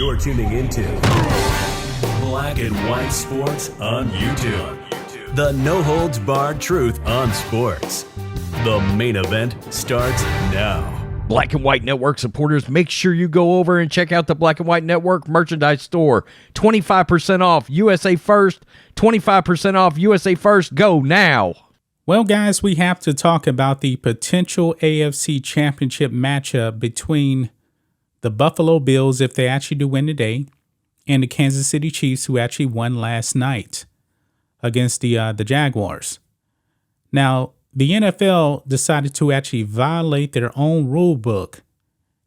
You're tuning into Black and White Sports on YouTube. The no-holds-barred truth on sports. The main event starts now. Black and White Network supporters, make sure you go over and check out the Black and White Network merchandise store. 25% off USA First. 25% off USA First. Go now. Well, guys, we have to talk about the potential AFC championship matchup between the Buffalo Bills, if they actually do win today, and the Kansas City Chiefs, who actually won last night against the Jaguars. Now, the NFL decided to actually violate their own rule book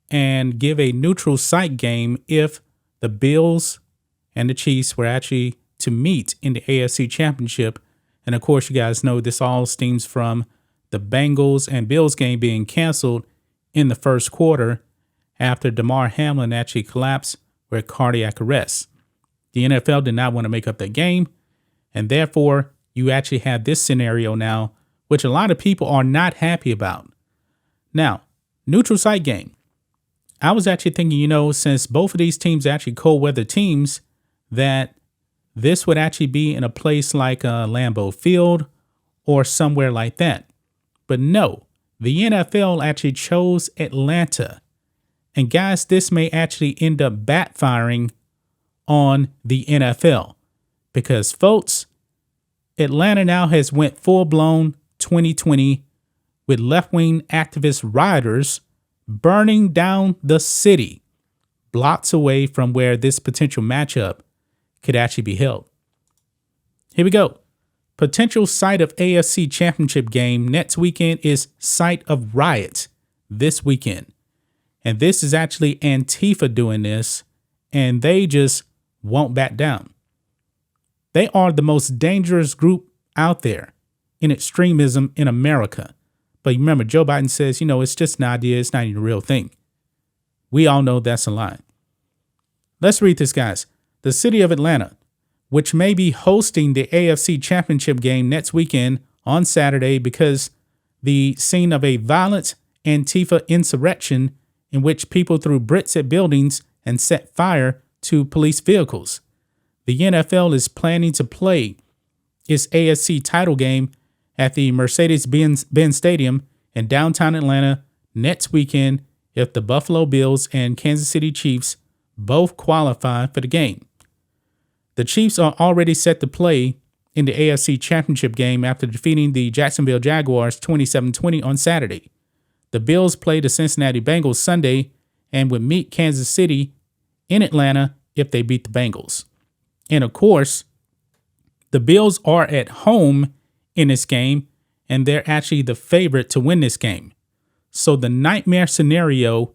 and give a neutral site game if the Bills and the Chiefs were actually to meet in the AFC championship. And of course, you guys know this all stems from the Bengals and Bills game being canceled in the first quarter after Damar Hamlin actually collapsed with cardiac arrest. The NFL did not want to make up that game, and therefore you actually have this scenario now, which a lot of people are not happy about. Now, neutral site game. I was actually thinking, since both of these teams are actually cold weather teams, that this would actually be in a place like Lambeau Field or somewhere like that. But no, the NFL actually chose Atlanta. And guys, this may actually end up backfiring on the NFL because, folks, Atlanta now has went full-blown 2020 with left-wing activist rioters burning down the city, blocks away from where this potential matchup could actually be held. Here we go. Potential site of AFC championship game next weekend is site of riot this weekend. And this is actually Antifa doing this, and they just won't back down. They are the most dangerous group out there in extremism in America. But remember, Joe Biden says, it's just an idea. It's not even a real thing. We all know that's a lie. Let's read this, guys. The city of Atlanta, which may be hosting the AFC championship game next weekend on Saturday because the scene of a violent Antifa insurrection in which people threw bricks at buildings and set fire to police vehicles. The NFL is planning to play its AFC title game at the Mercedes-Benz Stadium in downtown Atlanta next weekend if the Buffalo Bills and Kansas City Chiefs both qualify for the game. The Chiefs are already set to play in the AFC championship game after defeating the Jacksonville Jaguars 27-20 on Saturday. The Bills play the Cincinnati Bengals Sunday and would meet Kansas City in Atlanta if they beat the Bengals. And of course, the Bills are at home in this game, and they're actually the favorite to win this game. So the nightmare scenario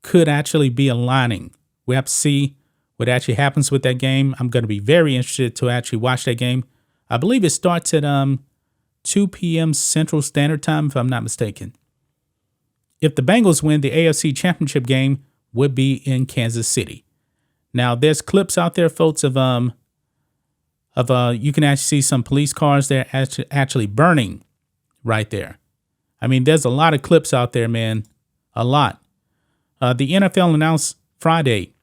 could actually be aligning. We have to see what actually happens with that game. I'm going to be very interested to actually watch that game. I believe it starts at 2 p.m. Central Standard Time, if I'm not mistaken. If the Bengals win, the AFC championship game would be in Kansas City. Now, there's clips out there, folks, of you can actually see some police cars there actually burning right there. I mean, there's a lot of clips out there, man. A lot. The NFL announced Friday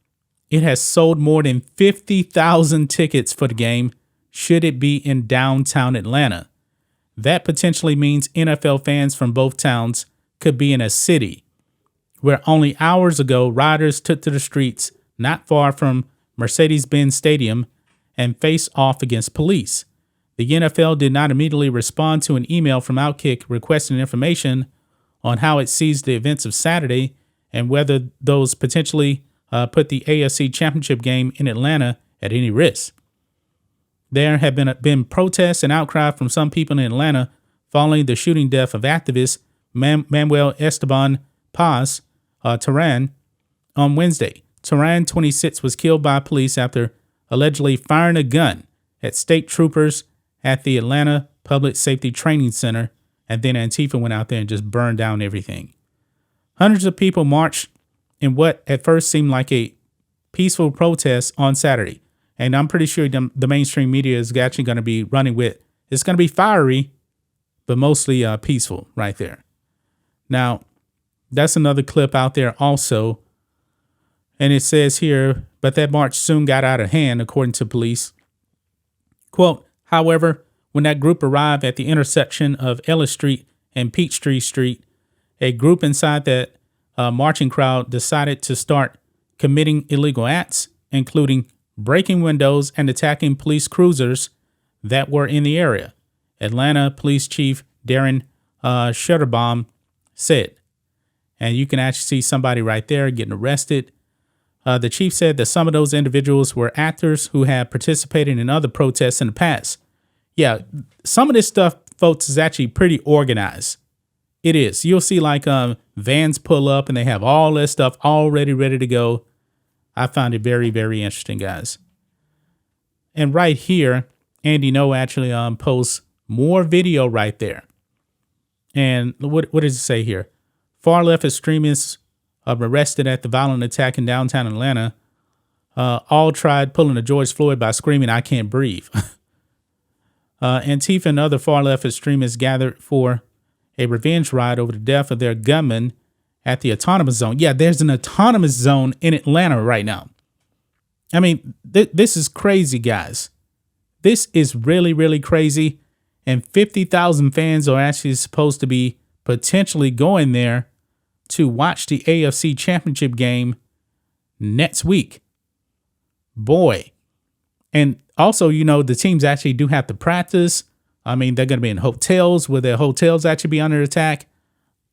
it has sold more than 50,000 tickets for the game should it be in downtown Atlanta. That potentially means NFL fans from both towns could be in a city where only hours ago rioters took to the streets not far from Mercedes-Benz Stadium and faced off against police. The NFL did not immediately respond to an email from Outkick requesting information on how it sees the events of Saturday and whether those potentially put the AFC championship game in Atlanta at any risk. There have been protests and outcry from some people in Atlanta following the shooting death of activist Manuel Esteban Paz Terran on Wednesday. Terran, 26, was killed by police after allegedly firing a gun at state troopers at the Atlanta Public Safety Training Center, and then Antifa went out there and just burned down everything. Hundreds of people marched in what at first seemed like a peaceful protest on Saturday, and I'm pretty sure the mainstream media is actually going to be running with it's going to be fiery, but mostly peaceful right there. Now, that's another clip out there also. And it says here, but that march soon got out of hand, according to police. Quote, however, when that group arrived at the intersection of Ellis Street and Peachtree Street, a group inside that marching crowd decided to start committing illegal acts, including breaking windows and attacking police cruisers that were in the area, Atlanta Police Chief Darren Schutterbaum said. And you can actually see somebody right there getting arrested. The chief said that some of those individuals were actors who had participated in other protests in the past. Yeah, some of this stuff, folks, is actually pretty organized. It is. You'll see like vans pull up and they have all that stuff already ready to go. I find it very, very interesting, guys. And right here, Andy No actually posts more video right there. And what does it say here? Far left extremists arrested at the violent attack in downtown Atlanta. All tried pulling a George Floyd by screaming, "I can't breathe." Antifa and other far left extremists gathered for a revenge ride over the death of their gunman at the autonomous zone. Yeah, there's an autonomous zone in Atlanta right now. I mean, this is crazy, guys. This is really, really crazy. And 50,000 fans are actually supposed to be potentially going there to watch the AFC Championship game next week. Boy. And also, you know, the teams actually do have to practice. I mean, they're going to be in hotels. Will their hotels actually be under attack?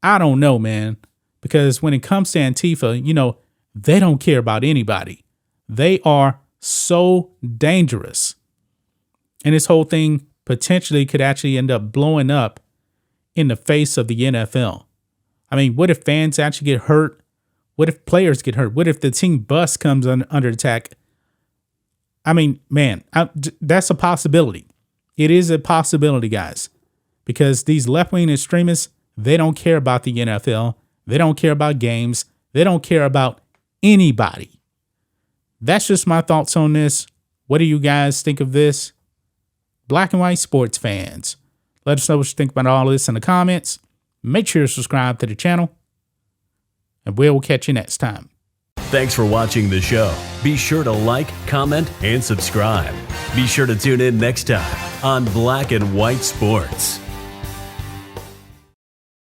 I don't know, man. Because when it comes to Antifa, you know, they don't care about anybody. They are so dangerous. And this whole thing potentially could actually end up blowing up in the face of the NFL. I mean, what if fans actually get hurt? What if players get hurt? What if the team bus comes under attack? I mean, man, that's a possibility. It is a possibility, guys, because these left-wing extremists, they don't care about the NFL. They don't care about games. They don't care about anybody. That's just my thoughts on this. What do you guys think of this? Black and white sports fans, let us know what you think about all this in the comments. Make sure to subscribe to the channel, and we'll catch you next time. Thanks for watching the show. Be sure to like, comment, and subscribe. Be sure to tune in next time on Black and White Sports.